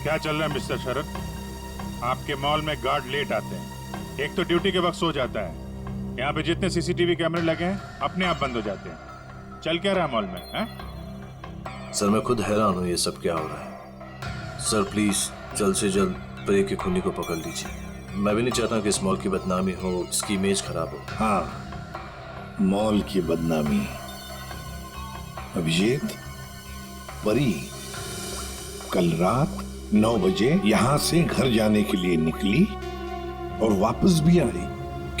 क्या चल रहा है मिस्टर शरद? आपके मॉल में गार्ड लेट आते हैं, एक तो ड्यूटी के वक्त सो जाता है, यहाँ पे जितने सीसीटीवी कैमरे लगे हैं अपने आप बंद हो जाते हैं। चल क्या रहा है मॉल में है? सर मैं खुद हैरान हूँ ये सब क्या हो रहा है। सर प्लीज जल्द से जल्द परी के खूनी को पकड़ लीजिए। मैं भी नहीं चाहता कि इस मॉल की बदनामी हो, इसकी इमेज खराब हो। हाँ, मॉल की बदनामी। अभिजीत, परी कल रात 9 बजे यहाँ से घर जाने के लिए निकली और वापस भी आई।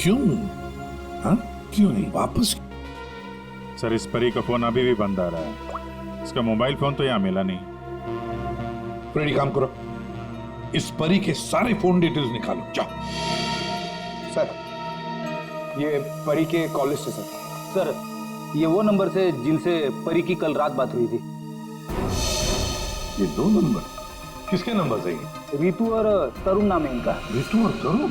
क्यों? हाँ, क्यों आई वापस? सर इस परी का फोन अभी भी बंद आ रहा है, इसका मोबाइल फोन तो यहाँ मिला नहीं। रेडी, काम करो, इस परी के सारे फोन डिटेल्स निकालो, जाओ। सर ये परी के कॉल लिस्ट है सर। ये वो नंबर से जिनसे परी की कल रात बात हुई थी। ये 2 नंबर किसके नंबर से? रितु और तरुण नाम है इनका। रितु और तरुण?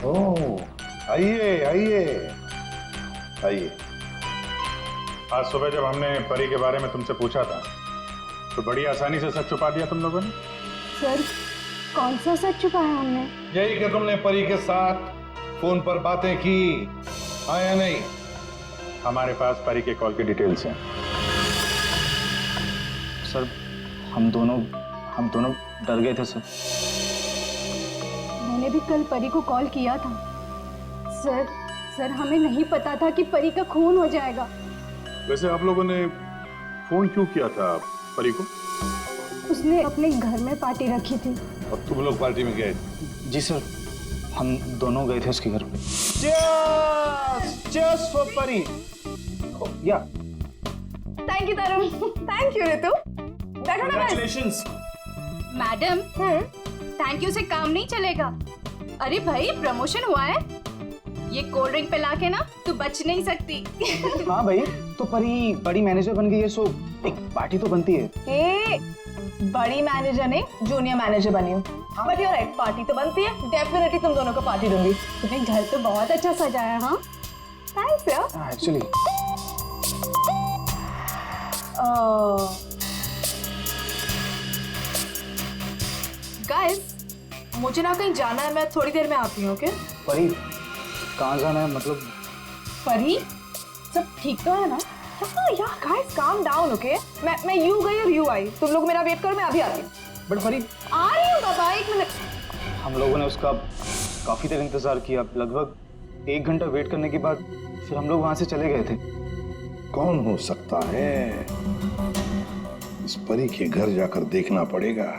ओह, आइए आइए आइए। आज सुबह जब हमने परी के बारे में तुमसे पूछा था तो बड़ी आसानी से सच छुपा दिया तुम लोगों ने। सर कौन सा सच छुपाया हमने? यही कि तुमने परी के साथ फोन पर बातें की, हाँ या नहीं? हमारे पास परी के कॉल की डिटेल्स हैं। सर हम दोनों डर गए थे सर। मैंने भी कल परी को कॉल किया था। सर हमें नहीं पता था कि परी का खून हो जाएगा। वैसे आप लोगों ने फोन क्यों किया था परी को? उसने अपने घर में पार्टी रखी थी। और तुम लोग पार्टी में गए? जी सर, हम दोनों गए थे उसके घर पे। Cheers for परी। या thank you Tarun. Thank you Ritu. बैठो ना बस। मैडम थैंक यू से काम नहीं चलेगा। अरे भाई प्रमोशन हुआ है, ये कोल्ड ड्रिंक पिला के ना तू बच नहीं सकती। हाँ भाई, तो परी बड़ी मैनेजर बन गई है, सो एक पार्टी तो बनती है। बड़ी मैनेजर नहीं, जूनियर मैनेजर बनी हूँ। बट यू राइट, पार्टी तो बनती है। डेफिनेटली तुम दोनों को पार्टी दूंगी। तुम्हें घर तो बहुत अच्छा सजाया। हाँ थैंक्स यार। एक्चुअली गाइस मुझे ना कहीं जाना है, मैं थोड़ी देर में आती हूँ। ओके परी कहाँ जाना है? मतलब परी सब ठीक तो है ना? हाँ यार गाइस काम डाउन। ओके मैं यू गई और यू आई, तुम लोग मेरा वेट करो, मैं अभी आती हूँ। बट परी आ रही हूँ बाबा, 1 मिनट। हम लोगों ने उसका काफी देर इंतजार किया, लगभग 1 घंटा वेट करने के बाद फिर हम लोग वहां से चले गए थे। कौन हो सकता है? इस परी के घर जाकर देखना पड़ेगा,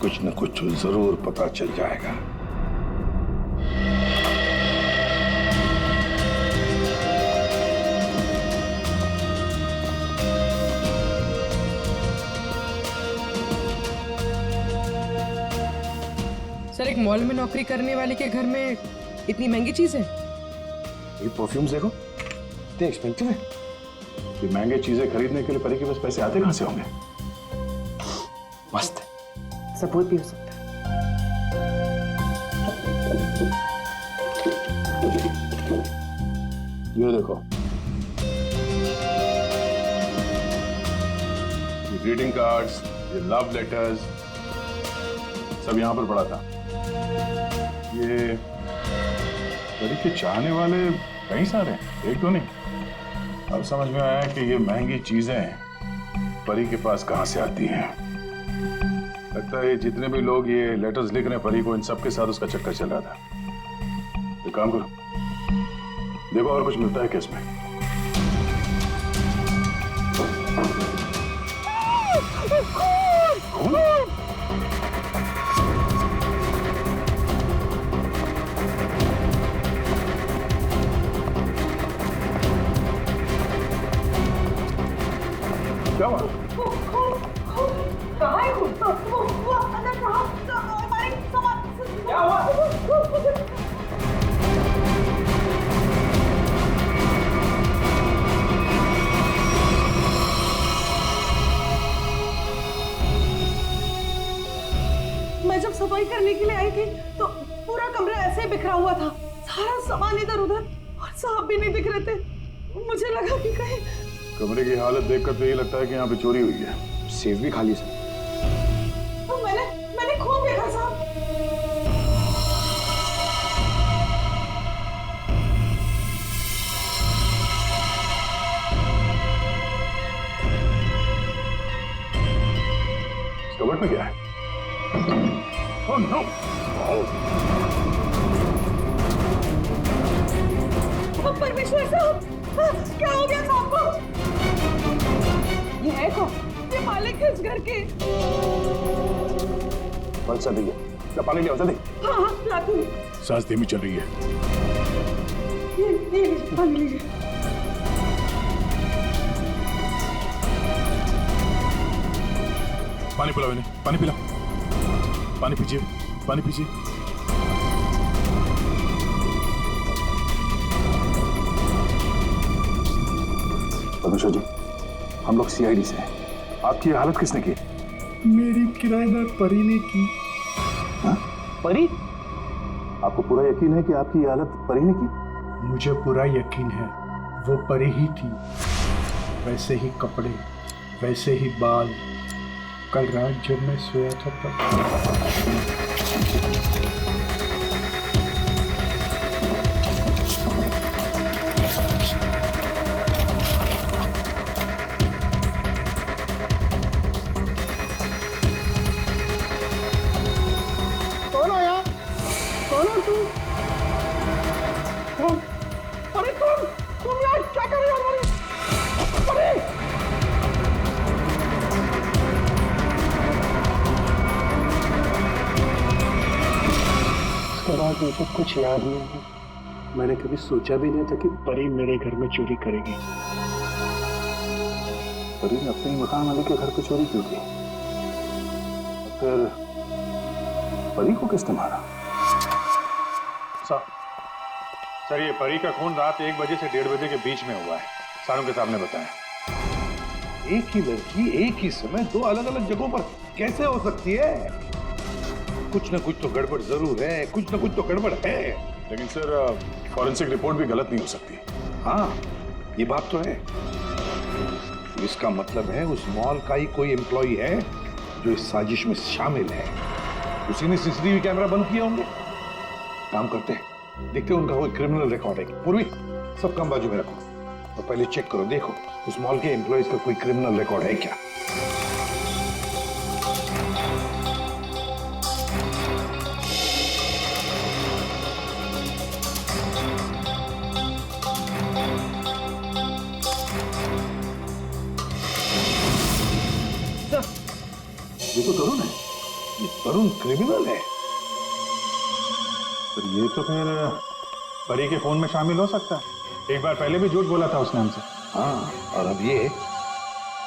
कुछ न कुछ जरूर पता चल जाएगा। सर एक मॉल में नौकरी करने वाले के घर में इतनी महंगी चीज है? ये परफ्यूम्स देखो, इतने एक्सपेंसिव है। ये महंगे चीजें खरीदने के लिए परी के पास पैसे आते कहां से होंगे? मस्त है, सब कोई पी सकता है। ये देखो, ये ग्रीटिंग कार्ड्स, ये लव लेटर्स सब यहाँ पर पड़ा था। ये परी के चाहने वाले कई सारे हैं, एक तो नहीं। अब समझ में आया कि ये महंगी चीजें परी के पास कहां से आती हैं। लगता है जितने भी लोग ये लेटर्स लिख रहे हैं परी को, इन सब के साथ उसका चक्कर चल रहा था। एक काम करो, देखो और कुछ मिलता है क्या इसमें। क्या हुआ? कहाँ है खून? वो अंदर कहाँ? हमारे सामान क्या हुआ? मैं जब सफाई करने के लिए आई थी तो पूरा कमरा ऐसे ही बिखरा हुआ था, सारा सामान इधर उधर, और साहब भी नहीं दिख रहे थे, मुझे लगा कि कहीं। कमरे की हालत देखकर तो ये लगता है कि यहाँ पे चोरी हुई है। सेफ भी खाली सर। तो मैंने खूब देखा साहब। कबर्ड में क्या है? Oh no! परमेश्वर साहब, क्या हो गया साहब को? ये है कौन? ये मालिक है इस घर के। बस सा दी है, पानी ले आओ जल्दी। हाँ लाती हूँ। सांस धीमी चल रही है। ये लीजिए, पानी लीजिए। पानी पिलाओ इन्हें, पानी पिलाओ। पानी पीजिए, पानी पीजिए। परमेश्वर जी, हम लोग सीआईडी से हैं। आपकी ये हालत किसने की? मेरी किराएदार परी ने की। परी? आपको पूरा यकीन है कि आपकी ये हालत परी ने की? मुझे पूरा यकीन है वो परी ही थी। वैसे ही कपड़े, वैसे ही बाल। कल रात जब मैं सोया था तब। कौन आया? कौन हो तुम? कौन? अरे तुम यार क्या कर रहे हो? अरे उसके बाद मुझे कुछ याद नहीं है। मैंने कभी सोचा भी नहीं था कि परी मेरे घर में चोरी करेगी। परी ने अपने मकान मालिक के घर पे चोरी क्यों की? फिर परी को किसने मारा? सर ये परी का खून रात 1 बजे से 1:30 बजे के बीच में हुआ है। सारों के सामने बताएं। एक ही लड़की एक ही समय दो अलग अलग जगहों पर कैसे हो सकती है? कुछ ना कुछ तो गड़बड़ जरूर है, कुछ ना कुछ तो गड़बड़ है। लेकिन सर फॉरेंसिक रिपोर्ट भी गलत नहीं हो सकती। हाँ, ये बात तो है। इसका मतलब है उस मॉल का ही कोई एम्प्लॉई है जो इस साजिश में शामिल है। उसी ने सीसीटीवी कैमरा बंद किए होंगे। काम करते हैं, देखते हैं उनका कोई क्रिमिनल रिकॉर्ड है। पूर्वी, सब काम बाजू में रखो और पहले चेक करो, देखो उस मॉल के एम्प्लॉइज का कोई क्रिमिनल रिकॉर्ड है क्या। ये तो तरुण है। ये तरुण क्रिमिनल है। तो ये तो फिर परी के खून में शामिल हो सकता है। एक बार पहले भी झूठ बोला था उसने हमसे। हाँ, और अब ये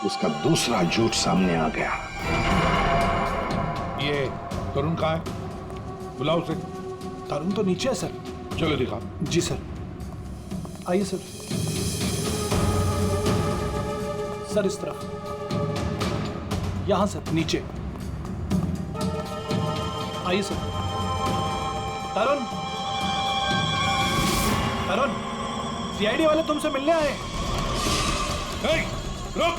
उसका दूसरा झूठ सामने आ गया। ये तरुण कहाँ है? बुलाओ उसे। तरुण तो नीचे है सर। चलो दिखाओ। जी सर। आइए सर। सर इस तरफ। यहाँ सर, नीचे। आइए सर। तरुण, तरुण, सीआईडी वाले तुमसे मिलने आए। रुक।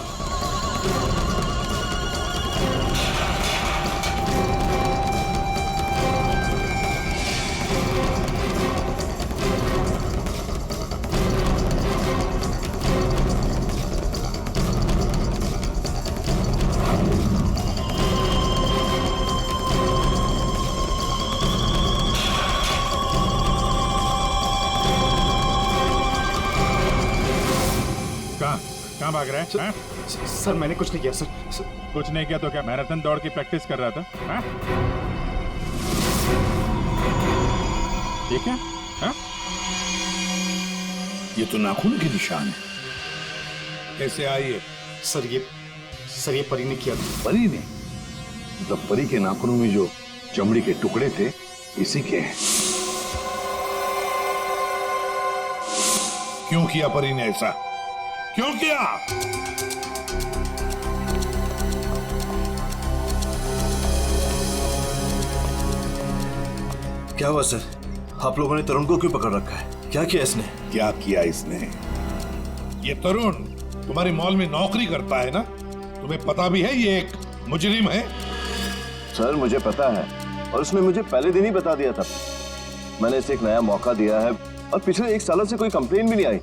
कहाँ भाग रहा है? सर मैंने कुछ नहीं किया सर। कुछ नहीं किया तो क्या मैराथन दौड़ की प्रैक्टिस कर रहा था? हाँ? ये क्या? हाँ? ये तो नाखून के निशान है। कैसे आइए? सर ये परी ने किया था। परी ने? मतलब परी के नाखूनों में जो चमड़ी के टुकड़े थे इसी के हैं। क्यों किया परी ने ऐसा? क्यों किया? क्या हुआ सर? आप लोगों ने तरुण को क्यों पकड़ रखा है? क्या किया इसने? क्या किया इसने? ये तरुण तुम्हारे मॉल में नौकरी करता है ना? तुम्हें पता भी है ये एक मुजरिम है? सर मुझे पता है, और उसने मुझे पहले दिन ही बता दिया था। मैंने इसे एक नया मौका दिया है और पिछले 1 साल से कोई कंप्लेन भी नहीं आई,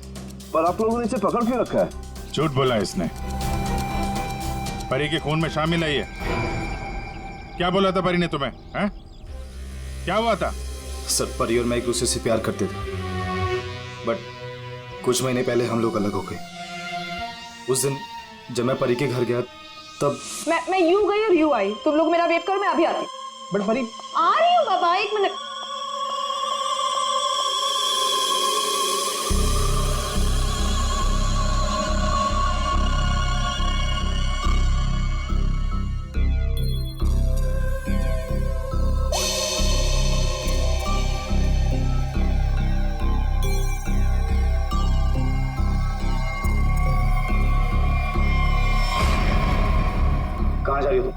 पर आप लोगों ने इसे पकड़ क्यों रखा है? झूठ बोला इसने। परी के खून में शामिल है ये। क्या बोला था परी ने तुम्हें? हैं? क्या हुआ था? सर परी और मैं एक दूसरे से प्यार करते थे, बट कुछ महीने पहले हम लोग अलग हो गए। उस दिन जब मैं परी के घर गया तब मैं यू गई और यू आई। तुम लोग मेरा वेट करो, मैं अभी आती हूँ। बट परी, आ रही हूँ बाबा, 1 मिनट। कहाँ जा रही हो तुम?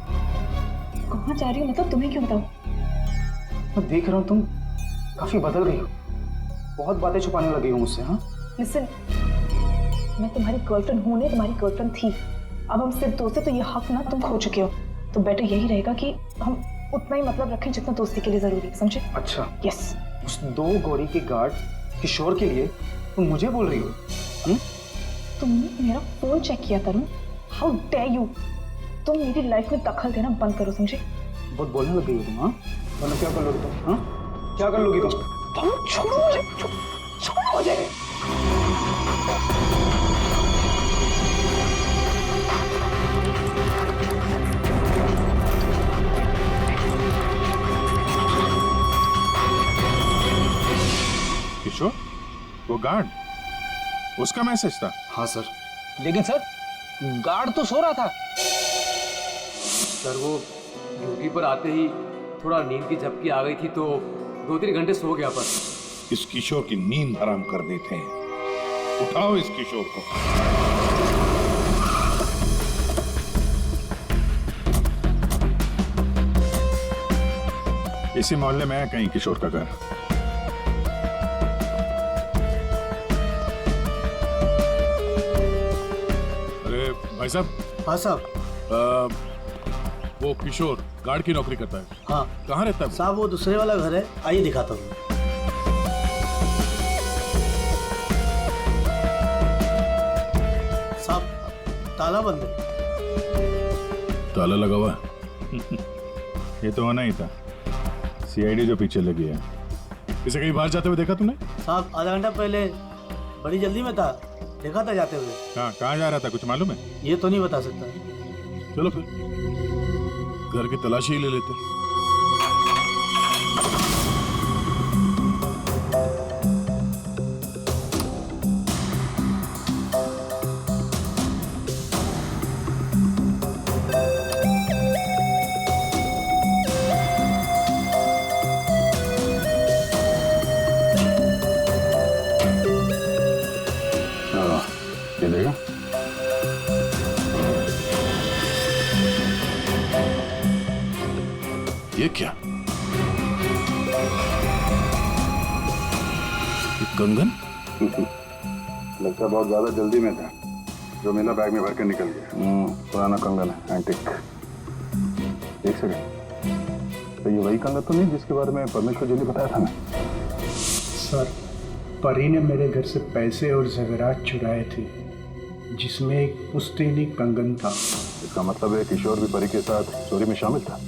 कहाँ जा रही हूँ मतलब तुम्हें क्यों बताऊँ? मैं देख रहा हूँ तुम काफी बदल गई हो, बहुत बातें छुपाने लगी हो मुझसे। हाँ लिसन, मैं तुम्हारी गर्लफ्रेंड हूँ नहीं, तुम्हारी गर्लफ्रेंड थी। अब हम सिर्फ दोस्त हैं, तो ये हक ना तुम खो चुके हो। तो बेटर यही रहेगा कि हम उतना ही मतलब रखें जितना दोस्ती के लिए जरूरी है, समझे? अच्छा, यस। उस 2 गौरी के गार्ड किशोर के लिए तुम मुझे बोल रही हो? तुमने मेरा फोन चेक किया तरुण, हाउ डेयर यू। तुम मेरी लाइफ में दखल देना बंद करो, समझे? बहुत बोलने लग गई हो तुम। हाँ, वरना क्या कर लोगी तुम? हाँ, क्या कर लोगी तुम? छोड़ो मुझे, छोड़ो मुझे। किशोर, वो गार्ड, उसका मैसेज था? हाँ सर। लेकिन सर, गार्ड तो सो रहा था। सर वो ड्यूटी पर आते ही थोड़ा नींद की झपकी आ गई थी, तो 2-3 घंटे सो गया। पर इस किशोर की नींद हराम कर देते हैं। उठाओ इस किशोर को। इसी मोहल्ले में है कहीं किशोर का घर। अरे भाई साहब। हाँ साहब। वो किशोर गार्ड की नौकरी करता है। हाँ। कहाँ रहता है साहब वो दूसरे वाला घर है, आइए दिखाता हूँ। साहब ताला बंद है। ताला लगा हुआ है। ये तो होना ही था, सीआईडी जो पीछे लगी है। इसे कहीं बाहर जाते हुए देखा तूने? साहब आधा घंटा पहले बड़ी जल्दी में था, देखा था जाते हुए। कहाँ जा रहा था, कुछ मालूम है? ये तो नहीं बता सकता। चलो फिर घर की तलाशी ही ले लेते। ये देगा? ये क्या? ये कंगन? लगता बहुत ज्यादा जल्दी में था, जो मेरा बैग में भर के निकल गया। पुराना कंगन है, एंटिक। एक सेकंड, तो ये वही कंगन तो नहीं जिसके बारे में परमेश्वर जी ने बताया था ना? सर, परी ने मेरे घर से पैसे और ज़ेवरात चुराए थे, जिसमें एक पुश्तैनी कंगन था। इसका मतलब है किशोर भी परी के साथ चोरी में शामिल था।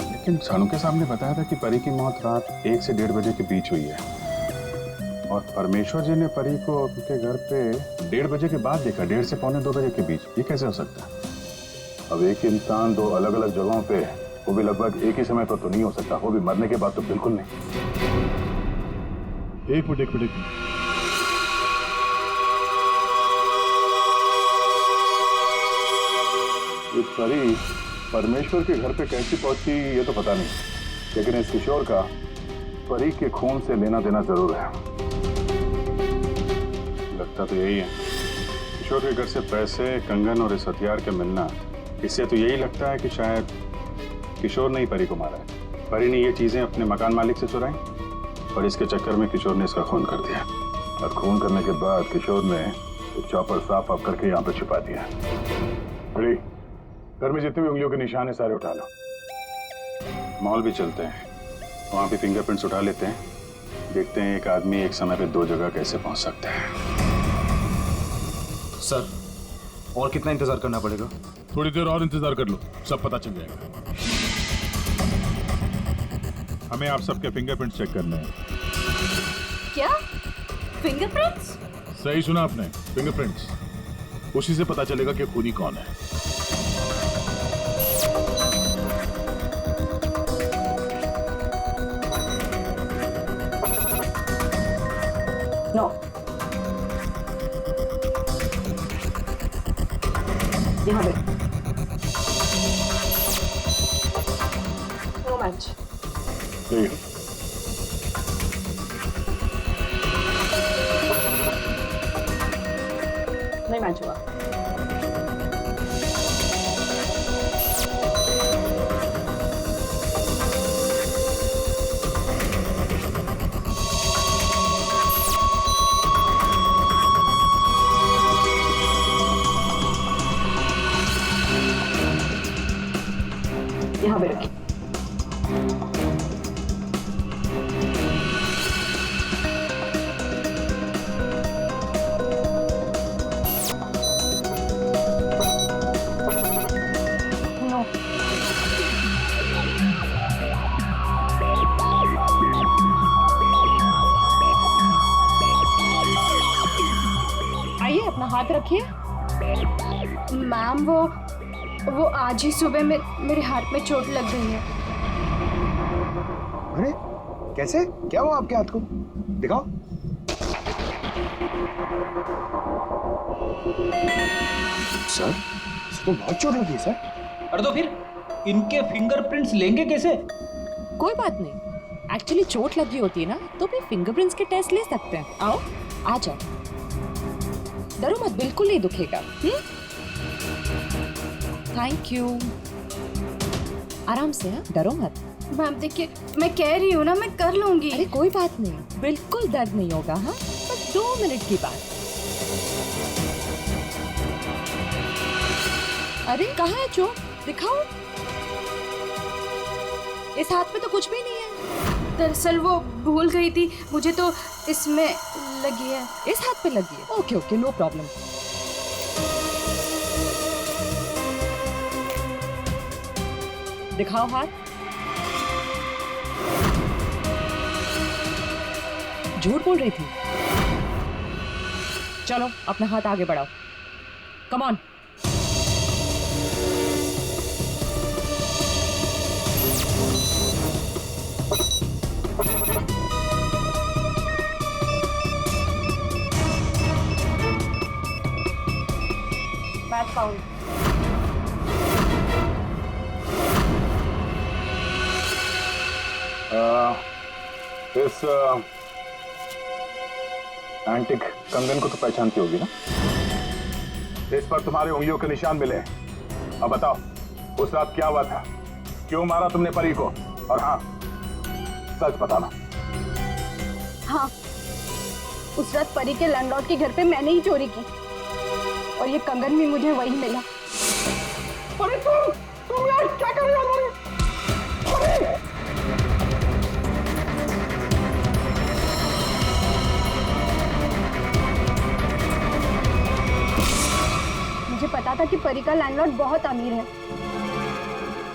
लेकिन सानू के सामने बताया था कि परी की मौत रात 1 से 1:30 बजे के बीच हुई है, और परमेश्वर जी ने परी को उनके घर पे 1:30 बजे के बाद देखा, 1:30 से 1:45-2 बजे के बीच। ये कैसे हो सकता है? अब एक इंसान 2 अलग-अलग जगहों पे, वो भी लगभग एक ही समय पर तो नहीं हो सकता, वो भी मरने के बाद तो बिल्कुल नहीं। एक मिनट। ये परी परमेश्वर के घर पे कैसी पहुंची ये तो पता नहीं, लेकिन इस किशोर का परी के खून से लेना देना जरूर है। लगता तो यही है, किशोर के घर से पैसे, कंगन और इस हथियार के मिलना, इससे तो यही लगता है कि शायद किशोर ने ही परी को मारा है। परी ने ये चीजें अपने मकान मालिक से चुराई, और इसके चक्कर में किशोर ने इसका खून कर दिया, और खून करने के बाद किशोर ने चॉपर साफ ऑफ करके यहाँ पर छिपा दिया। बड़ी घर में जितने भी उंगलियों के निशान है सारे उठा लो। मॉल भी चलते हैं, वहां भी फिंगरप्रिंट्स उठा लेते हैं, देखते हैं एक आदमी एक समय पे दो जगह कैसे पहुंच सकता है। सर और कितना इंतजार करना पड़ेगा? थोड़ी देर और इंतजार कर लो, सब पता चल जाएगा। हमें आप सबके फिंगरप्रिंट्स चेक करने हैं। क्या फिंगरप्रिंट्स? सही सुना आपने, फिंगरप्रिंट्स। उसी से पता चलेगा कि खूनी कौन है। नो, यहाँ पे नो मैच। नहीं मैच हुआ। यहाँ पे रखिए। आइए, अपना हाथ रखिए। मैम, वो आज ही सुबह में मेरे हाथ में चोट लग गई है। अरे कैसे? क्या हुआ आपके हाथ को? दिखाओ। सर, इसको बहुत चोट लगी है सर। अरे तो फिर इनके फिंगरप्रिंट्स लेंगे कैसे? कोई बात नहीं, एक्चुअली चोट लगी होती है ना, तो भी फिंगरप्रिंट्स के टेस्ट ले सकते हैं। आओ, आ जाओ, डरो मत, बिल्कुल नहीं दुखेगा। Thank you. आराम से, हाँ, डरो मत। मैम देखिए, मैं कह रही हूँ ना, मैं कर लूंगी। अरे कोई बात नहीं, बिल्कुल दर्द नहीं होगा। हाँ, बस 2 मिनट की बात। अरे कहाँ है चोट? दिखाओ। इस हाथ में तो कुछ भी नहीं है। दरअसल वो भूल गई थी, मुझे तो इसमें लगी है। इस हाथ पे लगी है? Okay okay, no problem. दिखाओ हाथ। झूठ बोल रही थी। चलो अपना हाथ आगे बढ़ाओ, कम ऑन। Match found. इस एंटिक कंगन को तो पहचानती होगी ना? इस पर तुम्हारे उंगलियों के निशान मिले। अब बताओ, उस रात क्या हुआ था? क्यों मारा तुमने परी को? और हाँ, सच बताना। हाँ, उस रात परी के लैंडलॉर्ड के घर पे मैंने ही चोरी की, और ये कंगन भी मुझे वही मिला। अरे तुम यार क्या कर रहे हो? मुझे पता था कि परी का लैंडलॉर्ड बहुत अमीर है,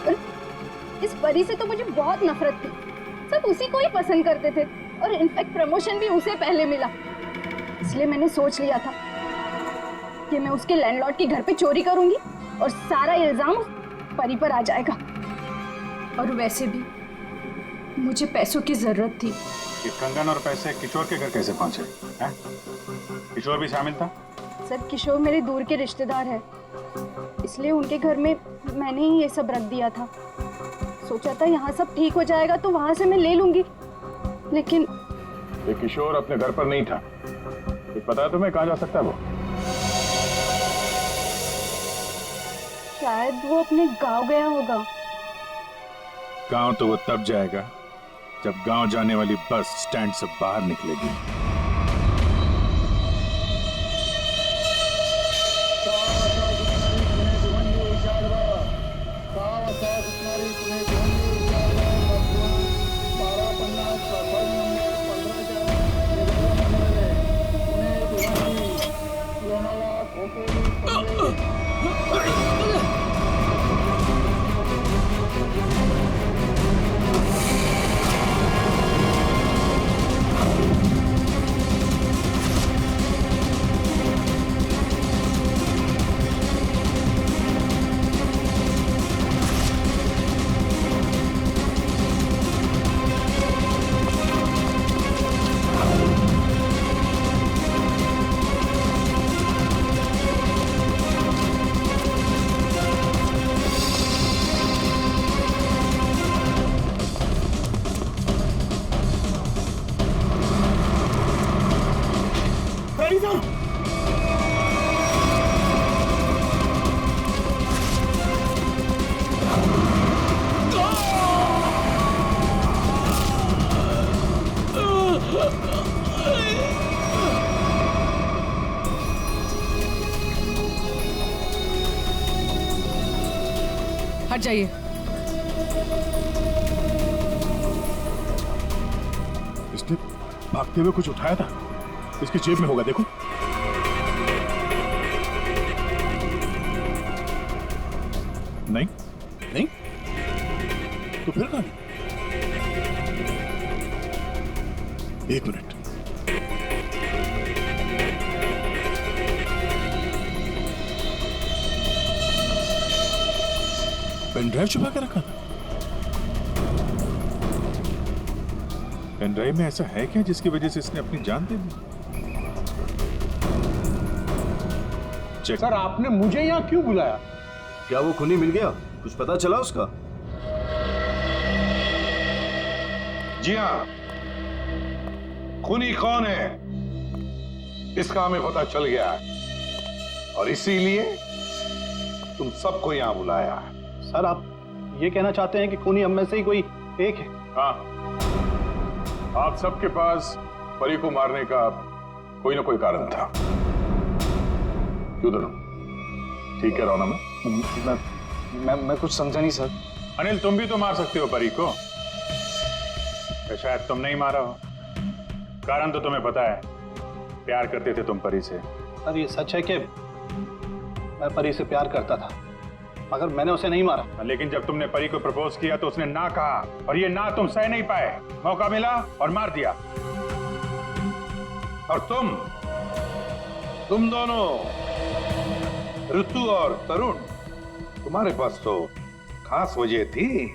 और इस परी से तो मुझे बहुत नफरत थी। सब उसी को ही पसंद करते थे, और इनफैक्ट प्रमोशन भी उसे पहले मिला। इसलिए मैंने सोच लिया था कि मैं उसके लैंडलॉर्ड के घर पे चोरी करूंगी, और सारा इल्जाम उस परी पर आ जाएगा। और वैसे भी मुझे पैसों की जरूरत थी। ये कंगन और पैसे किशोर के घर कैसे पहुंचे हैं? किशोर भी शामिल था? सर, किशोर मेरे दूर के रिश्तेदार है, इसलिए उनके घर में मैंने ही ये सब रख दिया था। सोचा था यहाँ सब ठीक हो जाएगा तो वहां से मैं ले लूंगी, लेकिन ये किशोर अपने घर पर नहीं था। कुछ पता है तुम्हें कहाँ जा सकता है वो? शायद वो अपने गांव गया होगा। गांव तो वो तब जाएगा जब गांव जाने वाली बस स्टैंड से बाहर निकलेगी। हट जाइए। इसने भागते हुए कुछ उठाया था, इसकी जेब में होगा, देखो। नहीं नहीं, तो फिर कहां? एक मिनट, पेन ड्राइव छुपा के रखा था। पेन ड्राइव में ऐसा है क्या जिसकी वजह से इसने अपनी जान दे दी? सर, आपने मुझे यहाँ क्यों बुलाया? क्या वो खूनी मिल गया? कुछ पता चला उसका? जी हाँ, खूनी कौन है इसका हमें पता चल गया है और इसीलिए तुम सबको यहाँ बुलाया है। सर, आप ये कहना चाहते हैं कि खूनी हम में से ही कोई एक है? हाँ, आप सबके पास परी को मारने का कोई ना कोई कारण था। क्यों दोनों? ठीक कह रहा हूं ना मैं कुछ समझा नहीं सर। अनिल, तुम भी तो मार सकते हो परी को। शायद तुम नहीं मारा हो, कारण तो तुम्हें पता है। प्यार करते थे तुम परी से। सर, ये सच है कि मैं परी से प्यार करता था, मगर मैंने उसे नहीं मारा। लेकिन जब तुमने परी को प्रपोज किया तो उसने ना कहा, और ये ना तुम सह नहीं पाए। मौका मिला और मार दिया। और तुम दोनों, ऋतु और तरुण, तुम्हारे पास तो खास वजह थी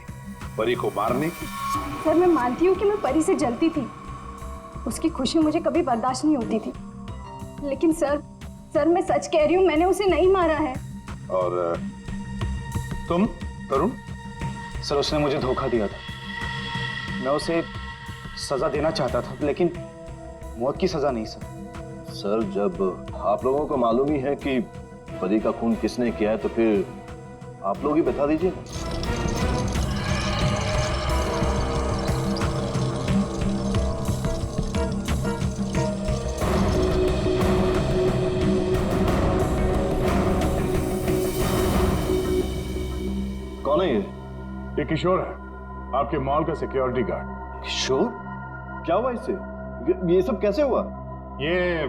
परी को मारने की। सर, मैं मानती हूँ कि मैं परी से जलती थी, उसकी खुशी मुझे कभी बर्दाश्त नहीं होती थी। लेकिन सर मैं सच कह रही हूँ, मैंने उसे नहीं मारा है। और तुम तरुण? सर, उसने मुझे धोखा दिया था। मैं उसे सजा देना चाहता था, लेकिन मौत की सजा नहीं सर। सर, जब आप लोगों को मालूम ही है कि परी का खून किसने किया है, तो फिर आप लोग ही बता दीजिए। कौन है ये किशोर है, आपके मॉल का सिक्योरिटी गार्ड। किशोर? क्या हुआ इससे? ये सब कैसे हुआ? ये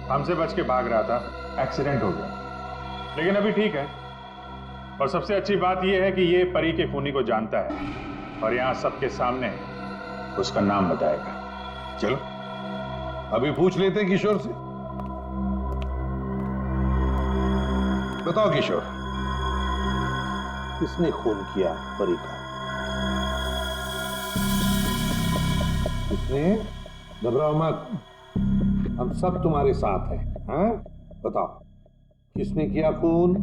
हमसे बच के भाग रहा था, एक्सीडेंट हो गया, लेकिन अभी ठीक है। और सबसे अच्छी बात यह है कि ये परी के खूनी को जानता है और यहाँ सबके सामने उसका नाम बताएगा। चलो अभी पूछ लेते हैं किशोर से। बताओ किशोर, किसने खून किया परी का? किसने? घबराओ मत, हम सब तुम्हारे साथ हैं। हाँ, बताओ किसने किया खून?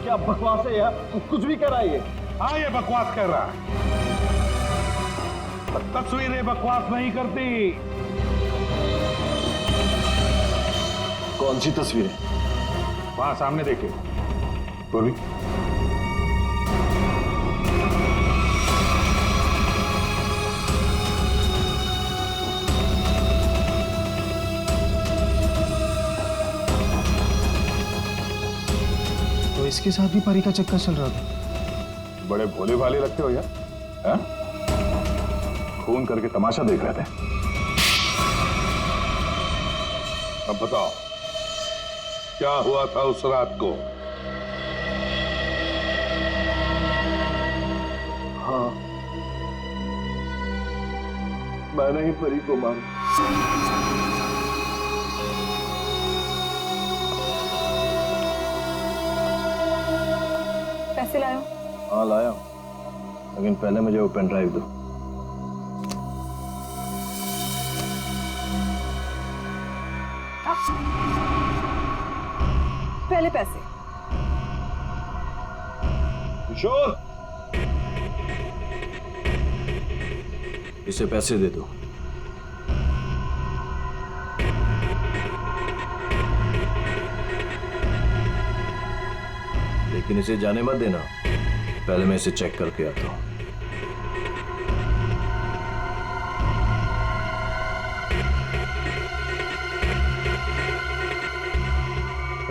क्या बकवास है यार, कुछ भी कर रहा है ये। हाँ, ये बकवास कर रहा है। तस्वीरें बकवास नहीं करती। कौन सी तस्वीरें? वहां सामने देखे पूर्वी। तो इसके साथ भी परी का चक्कर चल रहा था। बड़े भोले भाले लगते हो यार, हैं? खून करके तमाशा देख रहे थे। अब बताओ क्या हुआ था उस रात को? हाँ, मैंने ही परी को मारा। पैसे लायो? हाँ लाया हूं, लेकिन पहले मुझे वो पेन ड्राइव दो। पहले पैसे। किशोर, इसे पैसे दे दो। लेकिन इसे जाने मत देना, पहले मैं इसे चेक करके आता हूं।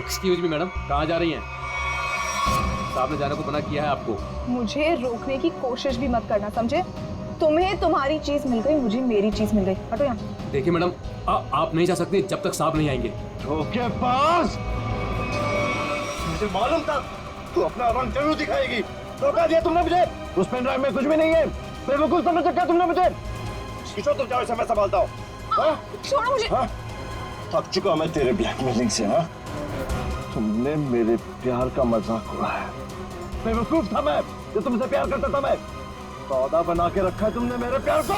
एक्सक्यूज मी मैडम, कहाँ जा रही हैं? साहब ने जाने को मना किया है आपको। मुझे रोकने की कोशिश भी मत करना, समझे? तुम्हें तुम्हारी चीज मिल गई, मुझे मेरी चीज मिल गई। हटो यहाँ। देखिए मैडम, आप नहीं जा सकते जब तक साहब नहीं आएंगे। धोखे बाज! मुझे मालूम था तू अपना रंग जरूर दिखाएगी। धोखा दिया तुमने मुझे। उस पेन ड्राइव में कुछ भी नहीं है। बिल्कुल समझ सकते तुमने मुझे। किशोर, तुम जाओ, इसे मैं संभालता हूँ। छोड़ो मुझे। थक चुका मैं तेरे ब्लैकमेलिंग से। हाँ, तुमने मेरे प्यार का मजाक उड़ाया। बेवकूफ था मैं जो तुमसे प्यार करता था। मैं सौदा बना के रखा है तुमने मेरे प्यार को।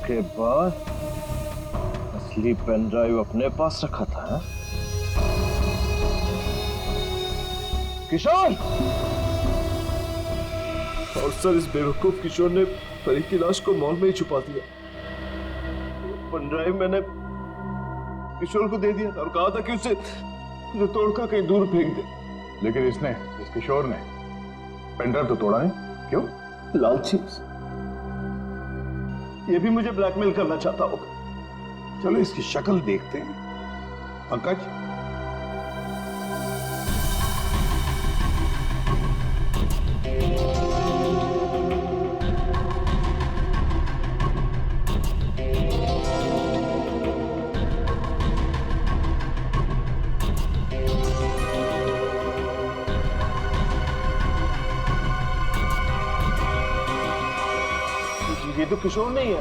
के बाद असली पेन ड्राइव अपने पास रखा था। है? किशोर! और सर, इस बेवकूफ किशोर ने परी की लाश को मॉल में ही छुपा दिया। पेन ड्राइव मैंने किशोर को दे दिया था और कहा था कि उसे तोड़कर कहीं दूर फेंक दे। लेकिन इसने, इस किशोर ने पेन ड्राइव तो तोड़ा नहीं। क्यों? लालची। ये भी मुझे ब्लैकमेल करना चाहता होगा। चलो इसकी शक्ल देखते हैं। पंकज, ये तो किशोर नहीं है।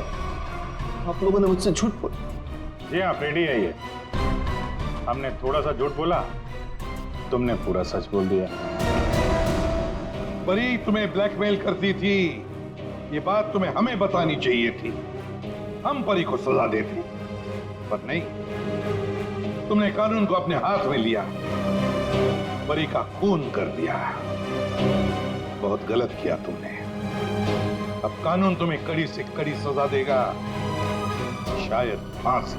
आप लोगों ने मुझसे झूठ बोला। जी हाँ, फ्रेडी है ये। हमने थोड़ा सा झूठ बोला, तुमने पूरा सच बोल दिया। परी तुम्हें ब्लैकमेल करती थी, ये बात तुम्हें हमें बतानी चाहिए थी। हम परी को सजा देते, पर नहीं, तुमने कानून को अपने हाथ में लिया, परी का खून कर दिया। बहुत गलत किया तुमने। अब कानून तुम्हें कड़ी से कड़ी सजा देगा, शायद फांसी।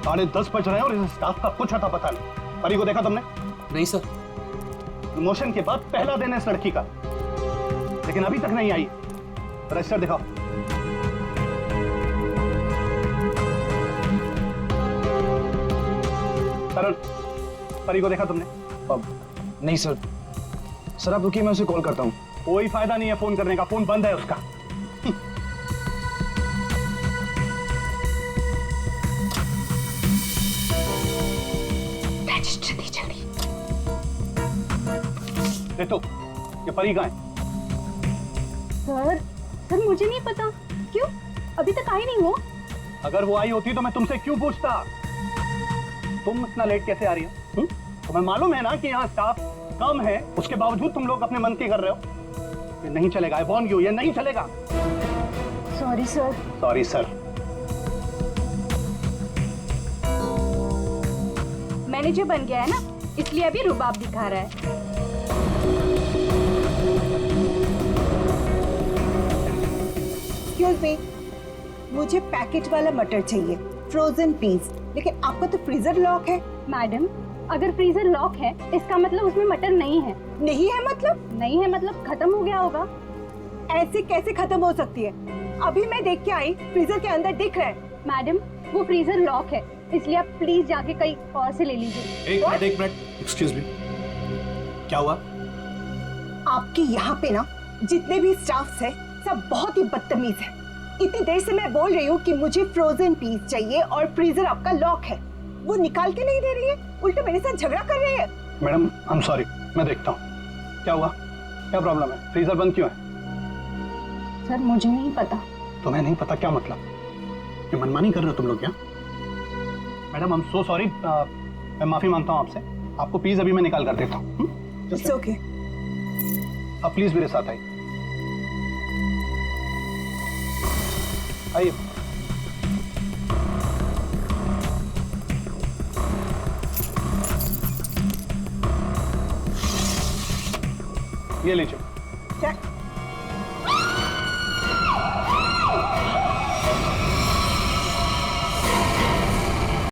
साढ़े 10 बज रहे हैं और इस स्टाफ का कुछ अता पता नहीं। परी को देखा तुमने? नहीं सर। प्रमोशन के बाद पहला दिन है इस लड़की का, लेकिन अभी तक नहीं आई। रजिस्टर दिखाओ। तरल, परी को देखा तुमने? अब नहीं सर। सर आप रुकिए, मैं उसे कॉल करता हूँ। कोई फायदा नहीं है फोन करने का, फोन बंद है उसका। रजिस्टर दी जल्दी। देखो, ये परी कहाँ है? सर मुझे नहीं पता। क्यों? अभी तक आई नहीं वो। अगर वो आई होती तो मैं तुमसे क्यों पूछता? तुम इतना लेट कैसे आ रही हो? तुम्हें मालूम है ना कि यहाँ स्टाफ कम है, उसके बावजूद तुम लोग अपने मन की कर रहे हो। ये नहीं चलेगा, आई वॉर्न यू, ये नहीं चलेगा। Sorry sir. Sorry sir. Manager बन गया है ना, इसलिए अभी रुबाब दिखा रहा है। एक्सक्यूज मी, मुझे पैकेट वाला मटर चाहिए, फ्रोजन पीस, लेकिन आपका तो फ्रीजर लॉक है। मैडम, अगर फ्रीजर लॉक है इसका मतलब उसमें मटर नहीं है। नहीं है मतलब? नहीं है मतलब खत्म हो गया होगा। ऐसे कैसे खत्म हो सकती है? अभी मैं देख के आई, फ्रीजर के अंदर दिख रहा है। मैडम, वो फ्रीजर लॉक है, इसलिए आप प्लीज जाके कहीं और से ले लीजिए। एक मिनट, एक्सक्यूज मी, क्या हुआ? आपके यहाँ पे ना जितने भी स्टाफ्स हैं सब बहुत ही बदतमीज है। इतनी देर से मैं बोल रही हूँ कि मुझे फ्रोजन पीस चाहिए और फ्रीजर आपका लॉक है, वो निकाल के नहीं दे रही है, उल्टे मेरे साथ झगड़ा कर रही है। मैडम, आई एम सॉरी, मैं देखता हूँ क्या हुआ, क्या प्रॉब्लम है, फ्रीजर बंद क्यों है? सर मुझे नहीं पता। तुम्हें नहीं पता क्या मतलब? ये मनमानी कर रहे हो तुम लोग क्या? Madam, I am so sorry, मैं माफी मांगता हूँ आपसे। आपको प्लीज अभी मैं निकाल कर देता हूँ। It's okay. अब प्लीज मेरे साथ आइए। आइए। ये लीजिए।